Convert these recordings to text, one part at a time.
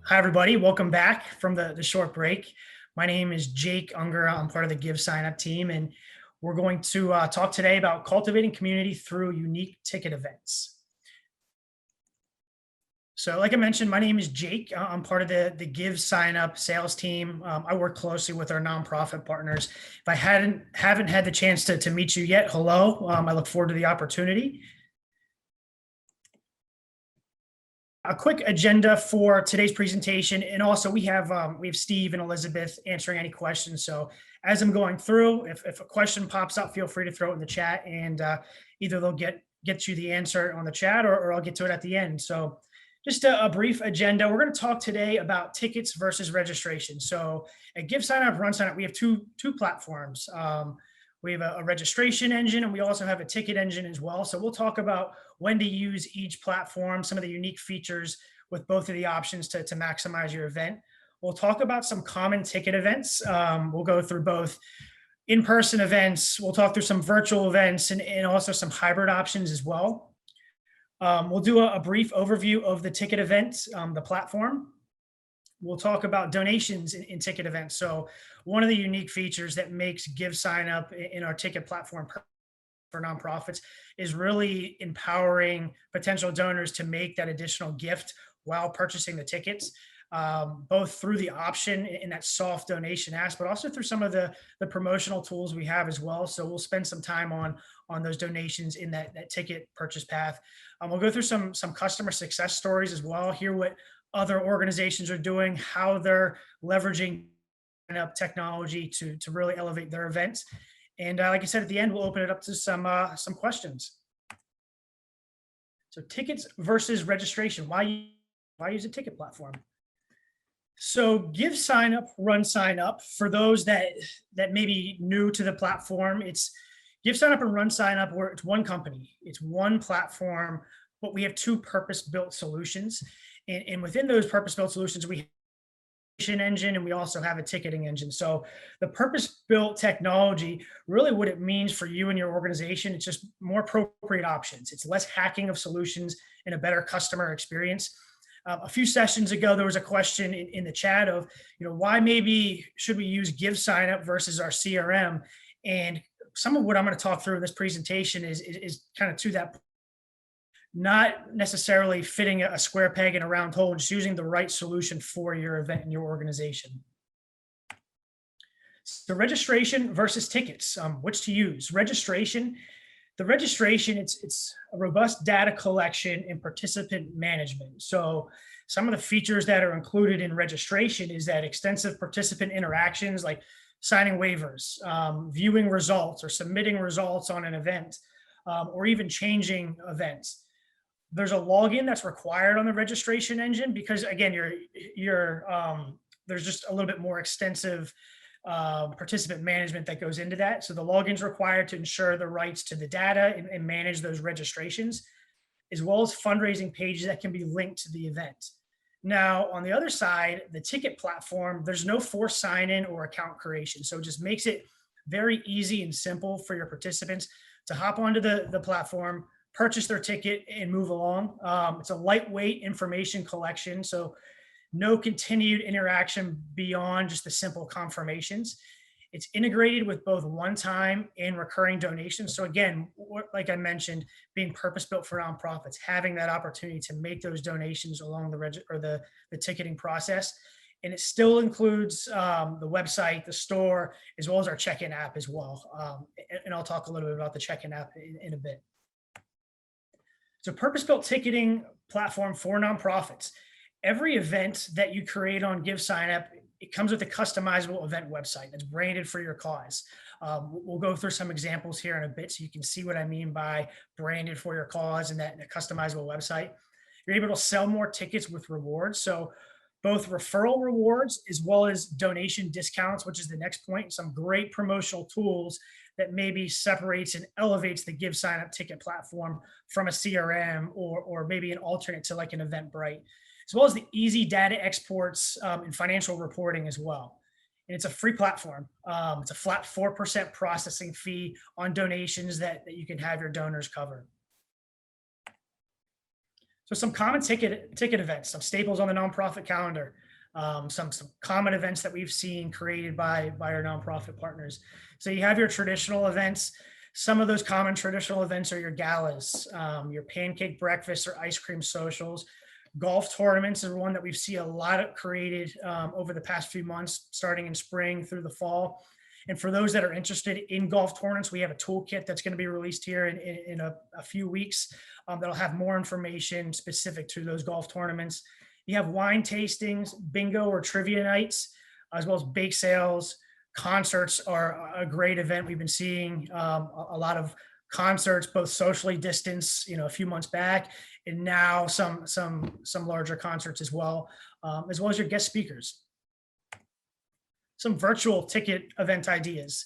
Hi, everybody. Welcome back from the short break. My name is Jake Unger. I'm part of the GiveSignup team, and we're going to talk today about cultivating community through unique ticket events. So like I mentioned, my name is Jake. I'm part of the GiveSignup sales team. I work closely with our nonprofit partners. If I haven't had the chance to meet you yet, hello. I look forward to the opportunity. A quick agenda for today's presentation, and also we have Steve and Elizabeth answering any questions. So as I'm going through, if a question pops up, feel free to throw it in the chat, and either they'll get you the answer on the chat, or I'll get to it at the end. So just a brief agenda. We're going to talk today about tickets versus registration. So at GiveSignup, RunSignup, we have two platforms. We have a registration engine, and we also have a ticket engine as well. So we'll talk about when to use each platform, some of the unique features with both of the options to maximize your event. We'll talk about some common ticket events. We'll go through both in-person events. We'll talk through some virtual events and also some hybrid options as well. We'll do a brief overview of the ticket event, the platform. We'll talk about donations in ticket events. So one of the unique features that makes GiveSignup in our ticket platform for nonprofits is really empowering potential donors to make that additional gift while purchasing the tickets, both through the option in that soft donation ask, but also through some of the promotional tools we have as well. So we'll spend some time on those donations in that ticket purchase path. We'll go through some customer success stories as well, hear what other organizations are doing, how they're leveraging technology to really elevate their events. And like I said, at the end, we'll open it up to some questions. So tickets versus registration. Why use a ticket platform? So GiveSignup, RunSignup, for those that may be new to the platform, it's GiveSignup and RunSignup, where it's one company, it's one platform, but we have two purpose-built solutions. And within those purpose-built solutions, we have an engine, and we also have a ticketing engine. So the purpose-built technology, really what it means for you and your organization, it's just more appropriate options. It's less hacking of solutions and a better customer experience. A few sessions ago, there was a question in the chat of, why maybe should we use GiveSignup versus our CRM? And some of what I'm going to talk through in this presentation is kind of to that point. Not necessarily fitting a square peg in a round hole, just using the right solution for your event and your organization. So registration versus tickets, which to use. The registration, it's a robust data collection and participant management. So some of the features that are included in registration is that extensive participant interactions, like signing waivers, viewing results or submitting results on an event, or even changing events. There's a login that's required on the registration engine because, again, there's just a little bit more extensive participant management that goes into that. So the login's required to ensure the rights to the data and manage those registrations, as well as fundraising pages that can be linked to the event. Now, on the other side, the ticket platform, there's no forced sign-in or account creation. So it just makes it very easy and simple for your participants to hop onto the platform, purchase their ticket, and move along. It's a lightweight information collection, so no continued interaction beyond just the simple confirmations. It's integrated with both one-time and recurring donations. So again, like I mentioned, being purpose-built for nonprofits, having that opportunity to make those donations along the ticketing process. And it still includes the website, the store, as well as our check-in app as well. And I'll talk a little bit about the check-in app in a bit. So purpose-built ticketing platform for nonprofits. Every event that you create on GiveSignup, it comes with a customizable event website that's branded for your cause. We'll go through some examples here in a bit so you can see what I mean by branded for your cause and that customizable website. You're able to sell more tickets with rewards. So both referral rewards as well as donation discounts, which is the next point, some great promotional tools that maybe separates and elevates the GiveSignup ticket platform from a CRM or maybe an alternate to like an Eventbrite, as well as the easy data exports and financial reporting as well. And it's a free platform. It's a flat 4% processing fee on donations that you can have your donors cover. So some common ticket events, some staples on the nonprofit calendar, some common events that we've seen created by our nonprofit partners. So you have your traditional events. Some of those common traditional events are your galas, your pancake breakfasts or ice cream socials. Golf tournaments is one that we've seen a lot of created over the past few months, starting in spring through the fall. And for those that are interested in golf tournaments, we have a toolkit that's going to be released here in a few weeks that'll have more information specific to those golf tournaments. You have wine tastings, bingo or trivia nights, as well as bake sales. Concerts are a great event. We've been seeing a lot of concerts, both socially distanced, a few months back, and now some larger concerts as well as your guest speakers. Some virtual ticket event ideas.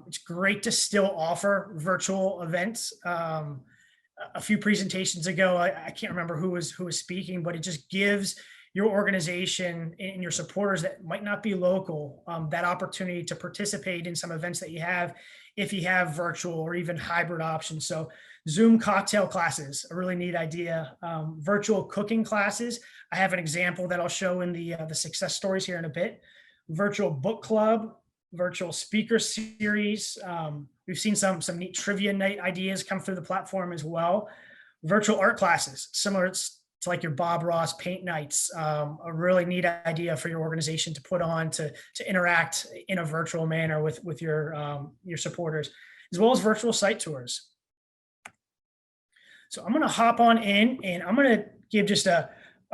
It's great to still offer virtual events. A few presentations ago, I can't remember who was speaking, but it just gives your organization and your supporters that might not be local that opportunity to participate in some events that you have if you have virtual or even hybrid options. So Zoom cocktail classes, a really neat idea. Virtual cooking classes. I have an example that I'll show in the success stories here in a bit. Virtual book club, virtual speaker series. We've seen some neat trivia night ideas come through the platform as well. Virtual art classes, similar to like your Bob Ross paint nights, a really neat idea for your organization to put on to interact in a virtual manner with your supporters, as well as virtual site tours. So I'm going to hop on in and I'm going to give just a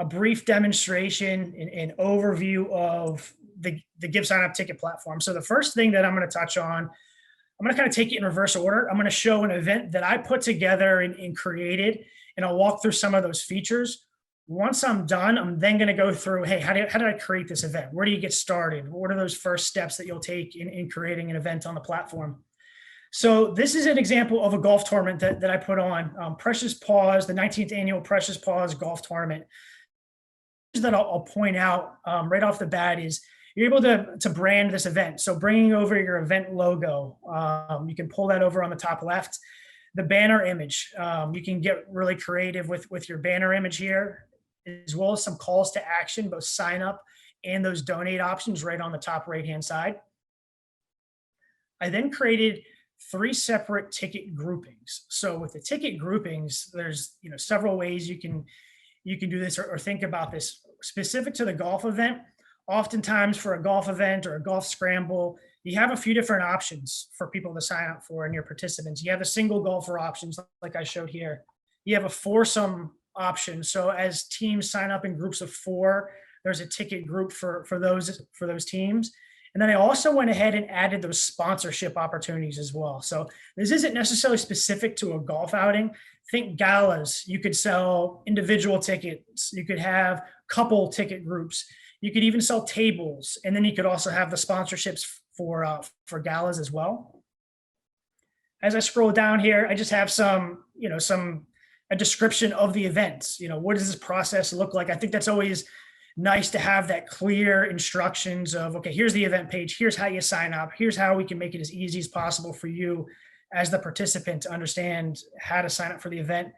brief demonstration and overview of the GiveSignup ticket platform. So the first thing that I'm going to touch on, I'm going to kind of take it in reverse order. I'm going to show an event that I put together and created, and I'll walk through some of those features. Once I'm done, I'm then going to go through, hey, how did I create this event? Where do you get started? What are those first steps that you'll take in creating an event on the platform? So this is an example of a golf tournament that I put on, Precious Paws, the 19th annual Precious Paws golf tournament. That I'll point out right off the bat is you're able to brand this event. So bringing over your event logo, you can pull that over on the top left. The banner image, you can get really creative with your banner image here, as well as some calls to action, both sign up and those donate options right on the top right-hand side. I then created 3 separate ticket groupings. So with the ticket groupings, there's several ways you can do this or think about this. Specific to the golf event, oftentimes for a golf event or a golf scramble, you have a few different options for people to sign up for and your participants. You have the single golfer options like I showed here. You have a foursome option. So as teams sign up in groups of 4, there's a ticket group for those teams. And then I also went ahead and added those sponsorship opportunities as well. So this isn't necessarily specific to a golf outing. Think galas. You could sell individual tickets. You could have couple ticket groups. You could even sell tables. And then you could also have the sponsorships for galas as well. As I scroll down here, I just have a description of the events. What does this process look like? I think that's always nice to have that clear instructions of, okay, here's the event page. Here's how you sign up. Here's how we can make it as easy as possible for you as the participant to understand how to sign up for the event.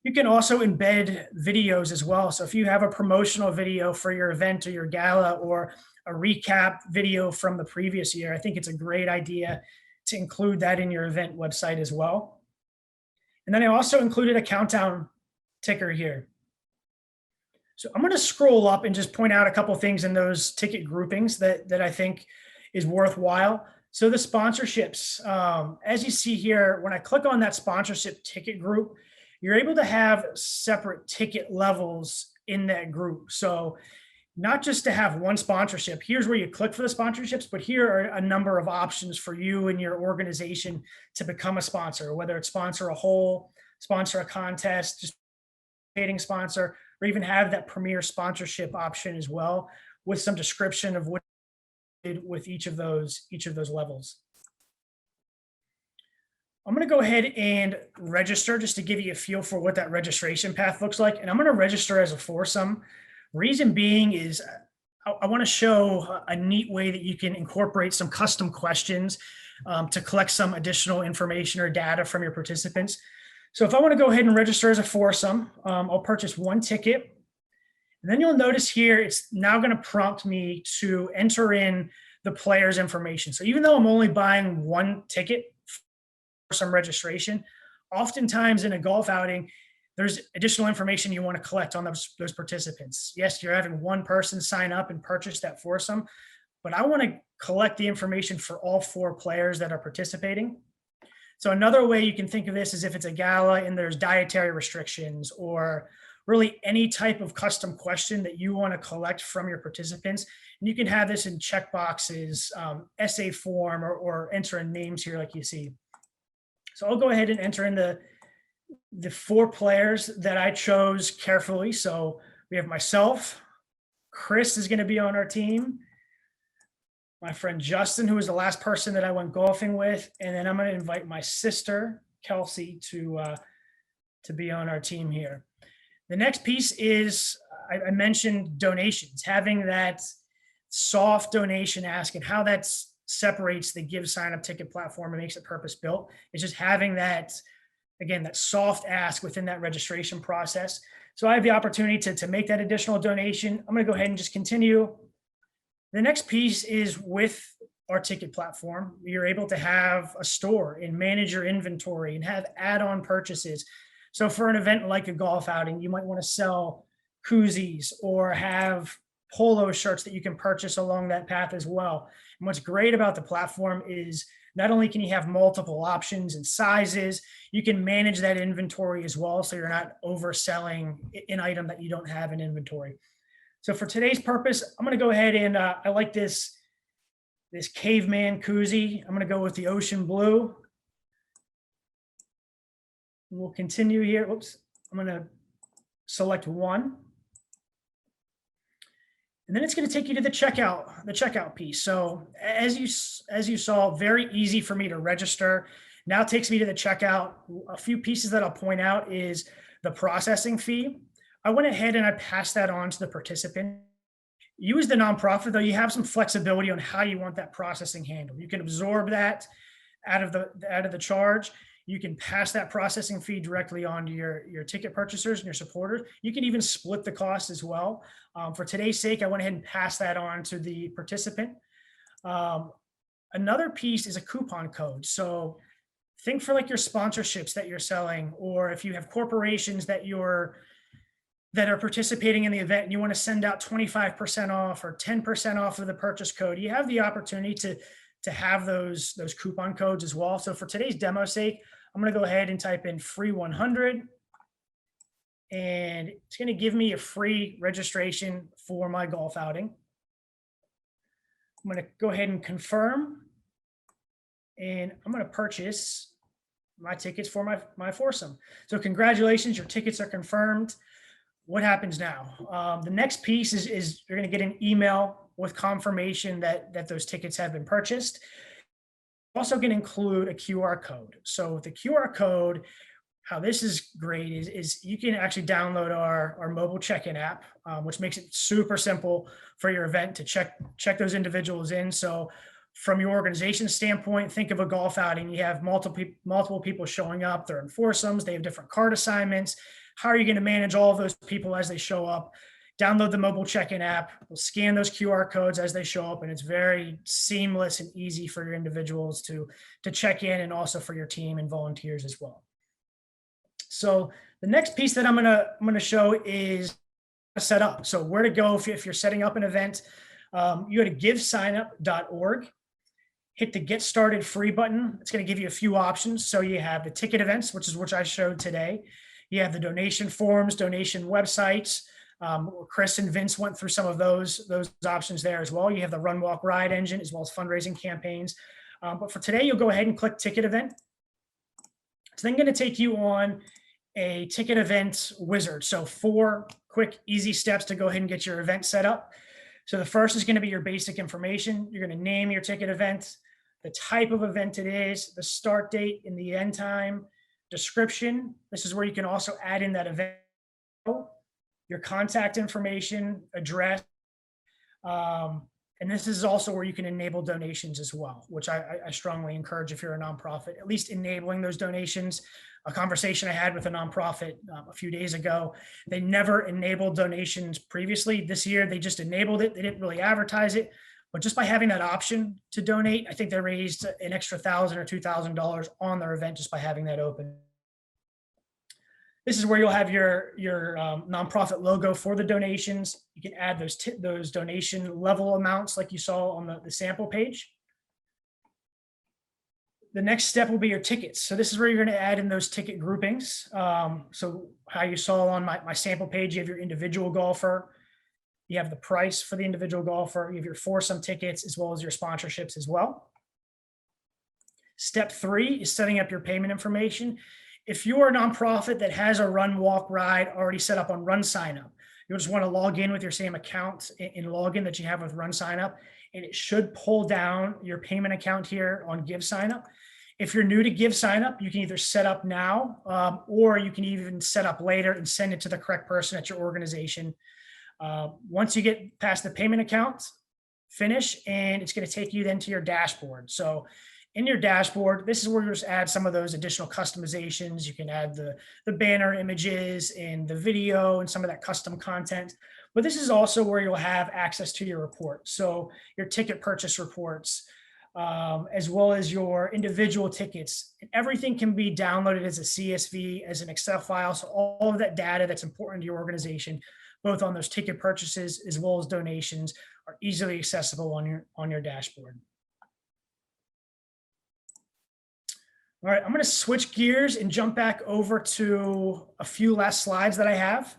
You can also embed videos as well. So if you have a promotional video for your event or your gala or a recap video from the previous year, I think it's a great idea to include that in your event website as well. And then I also included a countdown ticker here. So I'm going to scroll up and just point out a couple of things in those ticket groupings that I think is worthwhile. So the sponsorships, as you see here, when I click on that sponsorship ticket group, you're able to have separate ticket levels in that group. So not just to have one sponsorship, here's where you click for the sponsorships, but here are a number of options for you and your organization to become a sponsor, whether it's sponsor a hole, sponsor a contest, just sponsor, or even have that premier sponsorship option as well with some description of what with each of those levels. I'm going to go ahead and register just to give you a feel for what that registration path looks like. And I'm going to register as a foursome. Reason being is I want to show a neat way that you can incorporate some custom questions to collect some additional information or data from your participants. So if I want to go ahead and register as a foursome, I'll purchase one ticket. And then you'll notice here, it's now going to prompt me to enter in the player's information. So even though I'm only buying one ticket for some registration, oftentimes in a golf outing, there's additional information you want to collect on those participants. Yes, you're having one person sign up and purchase that foursome, but I want to collect the information for all four players that are participating. So another way you can think of this is if it's a gala and there's dietary restrictions or really any type of custom question that you want to collect from your participants. And you can have this in check boxes, essay form, or enter in names here like you see. So I'll go ahead and enter in the four players that I chose carefully. So we have myself, Chris is going to be on our team, my friend Justin, who was the last person that I went golfing with, and then I'm going to invite my sister Kelsey to be on our team here. The next piece is I mentioned donations, having that soft donation ask, and how that separates the GiveSignup ticket platform and makes it purpose built. It's just having that, again, that soft ask within that registration process. So I have the opportunity to make that additional donation. I'm going to go ahead and just continue. The next piece is with our ticket platform. You're able to have a store and manage your inventory and have add-on purchases. So for an event like a golf outing, you might want to sell koozies or have polo shirts that you can purchase along that path as well. And what's great about the platform is not only can you have multiple options and sizes, you can manage that inventory as well, so you're not overselling an item that you don't have in inventory. So for today's purpose, I'm going to go ahead and I like this caveman koozie. I'm going to go with the ocean blue. We'll continue here. Oops, I'm going to select one. And then it's going to take you to the checkout piece. So as you saw, very easy for me to register. Now it takes me to the checkout. A few pieces that I'll point out is the processing fee. I went ahead and I passed that on to the participant. You as the nonprofit, though, you have some flexibility on how you want that processing handled. You can absorb that out of the charge. You can pass that processing fee directly on to your ticket purchasers and your supporters. You can even split the cost as well. For today's sake, I went ahead and passed that on to the participant. Another piece is a coupon code. So think for like your sponsorships that you're selling, or if you have corporations that are participating in the event and you want to send out 25% off or 10% off of the purchase code, you have the opportunity to have those coupon codes as well. So for today's demo sake, I'm going to go ahead and type in free 100, and it's going to give me a free registration for my golf outing. I'm going to go ahead and confirm, and I'm going to purchase my tickets for my foursome. So congratulations, your tickets are confirmed. What happens now? The next piece is you're going to get an email with confirmation that those tickets have been purchased. Also going to include a QR code. So with the QR code, how this is great is you can actually download our mobile check-in app, which makes it super simple for your event to check those individuals in. So from your organization standpoint, think of a golf outing. You have multiple people showing up. They're in foursomes. They have different card assignments. How are you going to manage all of those people as they show up? Download the mobile check-in app. We'll scan those QR codes as they show up, and it's very seamless and easy for your individuals to check in, and also for your team and volunteers as well. So the next piece that I'm gonna show is set up. So where to go if you're setting up an event. You go to GiveSignup.org. Hit the Get Started Free button. It's going to give you a few options. So you have the ticket events, which I showed today. You have the donation forms, donation websites. Chris and Vince went through some of those options there as well. You have the Run, Walk, Ride engine, as well as fundraising campaigns. But for today, you'll go ahead and click Ticket Event. It's then going to take you on a ticket event wizard. So 4 quick, easy steps to go ahead and get your event set up. So the first is going to be your basic information. You're going to name your ticket event, the type of event it is, the start date and the end time, description. This is where you can also add in that event, your contact information, address, And this is also where you can enable donations as well, which I strongly encourage if you're a nonprofit, at least enabling those donations. A conversation I had with a nonprofit a few days ago, they never enabled donations previously. This year, they just enabled it. They didn't really advertise it, but just by having that option to donate, I think they raised an extra $1,000 or $2,000 on their event just by having that open. This is where you'll have your nonprofit logo for the donations. You can add those donation level amounts like you saw on the sample page. The next step will be your tickets. So this is where you're going to add in those ticket groupings. So how you saw on my sample page, you have your individual golfer, you have the price for the individual golfer, you have your foursome tickets, as well as your sponsorships as well. Step 3 is setting up your payment information. If you're a nonprofit that has a run, walk, ride already set up on RunSignup, you'll just want to log in with your same account and login that you have with RunSignup, and it should pull down your payment account here on GiveSignup. If you're new to GiveSignup, you can either set up now or you can even set up later and send it to the correct person at your organization. Once you get past the payment account, finish, and it's going to take you then to your dashboard. So in your dashboard, this is where you just add some of those additional customizations. You can add the banner images and the video and some of that custom content. But this is also where you'll have access to your report. So your ticket purchase reports, as well as your individual tickets. Everything can be downloaded as a CSV, as an Excel file. So all of that data that's important to your organization, both on those ticket purchases as well as donations, are easily accessible on your dashboard. All right, I'm going to switch gears and jump back over to a few last slides that I have.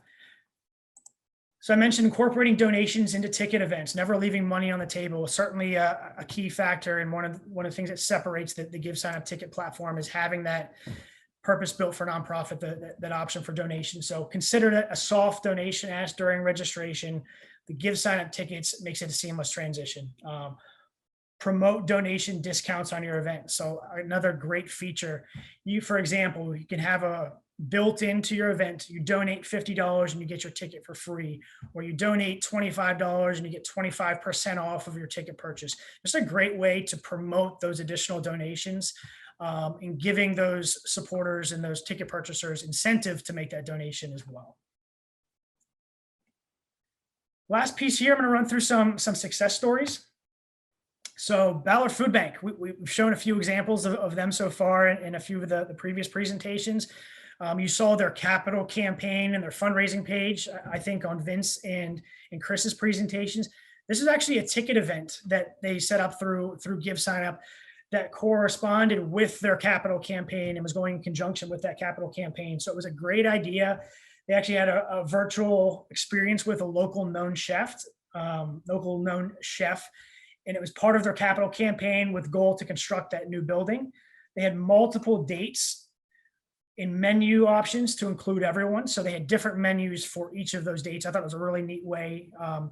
So I mentioned incorporating donations into ticket events, never leaving money on the table is certainly a key factor. And one of the things that separates the GiveSignup ticket platform is having that purpose-built for nonprofit, that option for donation. So consider that a soft donation asked during registration. The GiveSignup tickets makes it a seamless transition. Promote donation discounts on your event. So another great feature, for example, you can have a built into your event, you donate $50 and you get your ticket for free, or you donate $25 and you get 25% off of your ticket purchase. It's a great way to promote those additional donations and giving those supporters and those ticket purchasers incentive to make that donation as well. Last piece here, I'm going to run through some success stories. So Ballard Food Bank, we've shown a few examples of them so far in a few of the previous presentations. You saw their capital campaign and their fundraising page, I think, on Vince and Chris's presentations. This is actually a ticket event that they set up through GiveSignup that corresponded with their capital campaign and was going in conjunction with that capital campaign. So it was a great idea. They actually had a virtual experience with a local known chef, and it was part of their capital campaign with goal to construct that new building. They had multiple dates in menu options to include everyone. So they had different menus for each of those dates. I thought it was a really neat way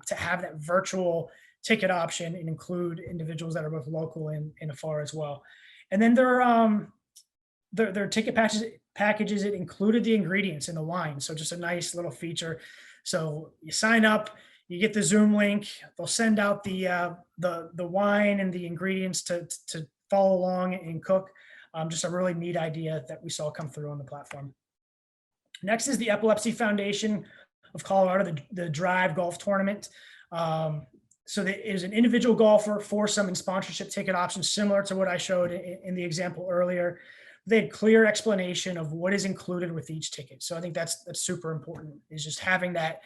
to have that virtual ticket option and include individuals that are both local and afar as well. And then their ticket packages, it included the ingredients in the wine. So just a nice little feature. So you sign up, you get the Zoom link, they'll send out the wine and the ingredients to follow along and cook. Just a really neat idea that we saw come through on the platform. Next is the Epilepsy Foundation of Colorado, the Drive Golf Tournament. So it is an individual golfer, foursome, and sponsorship ticket options similar to what I showed in the example earlier. They had clear explanation of what is included with each ticket. So I think that's super important, is just having that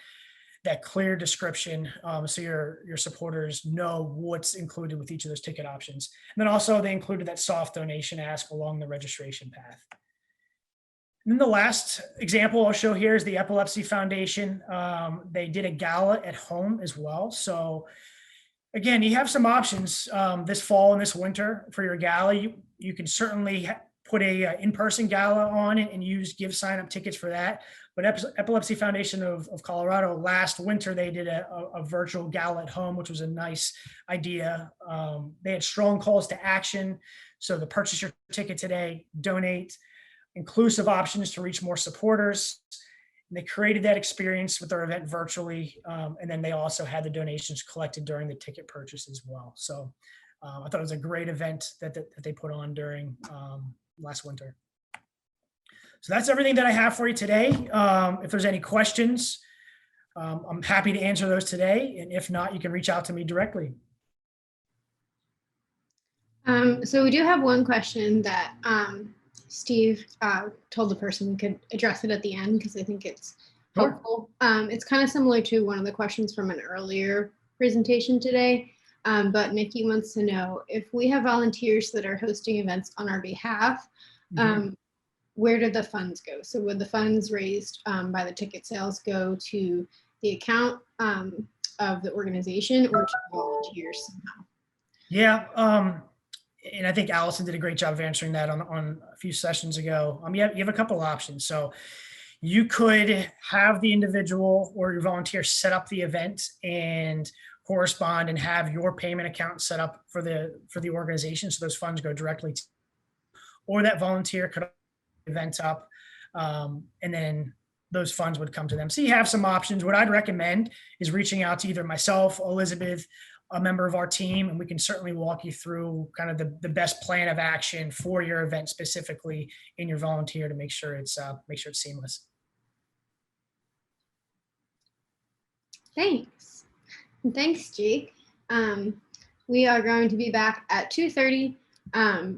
clear description so your supporters know what's included with each of those ticket options. And then also they included that soft donation ask along the registration path. And then the last example I'll show here is the Epilepsy Foundation. They did a gala at home as well. So again, you have some options this fall and this winter for your gala. You can certainly put a in-person gala on and use GiveSignup tickets for that. But Epilepsy Foundation of Colorado, last winter, they did a virtual gala at home, which was a nice idea. They had strong calls to action. So the purchase your ticket today, donate, inclusive options to reach more supporters. And they created that experience with their event virtually. And then they also had the donations collected during the ticket purchase as well. So I thought it was a great event that they put on during last winter. So that's everything that I have for you today. If there's any questions, I'm happy to answer those today. And if not, you can reach out to me directly. So we do have one question that Steve told the person we could address it at the end because I think it's helpful. Sure. It's kind of similar to one of the questions from an earlier presentation today. But Nikki wants to know if we have volunteers that are hosting events on our behalf, where do the funds go? So would the funds raised by the ticket sales go to the account of the organization or to volunteers somehow? Yeah. And I think Allison did a great job of answering that on a few sessions ago. You have a couple of options. So you could have the individual or your volunteer set up the event and correspond and have your payment account set up for the organization. So those funds go directly to, or that volunteer could event up and then those funds would come to them. So you have some options. What I'd recommend is reaching out to either myself, Elizabeth, a member of our team, and we can certainly walk you through kind of the best plan of action for your event specifically in your volunteer to make sure it's seamless. Thanks. And thanks, Jake. We are going to be back at 2:30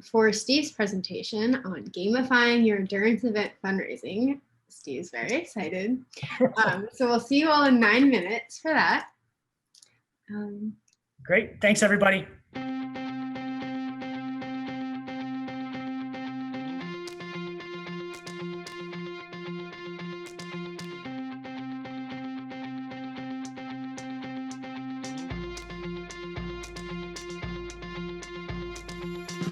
for Steve's presentation on gamifying your endurance event fundraising. Steve's very excited. So we'll see you all in 9 minutes for that. Great. Thanks, everybody.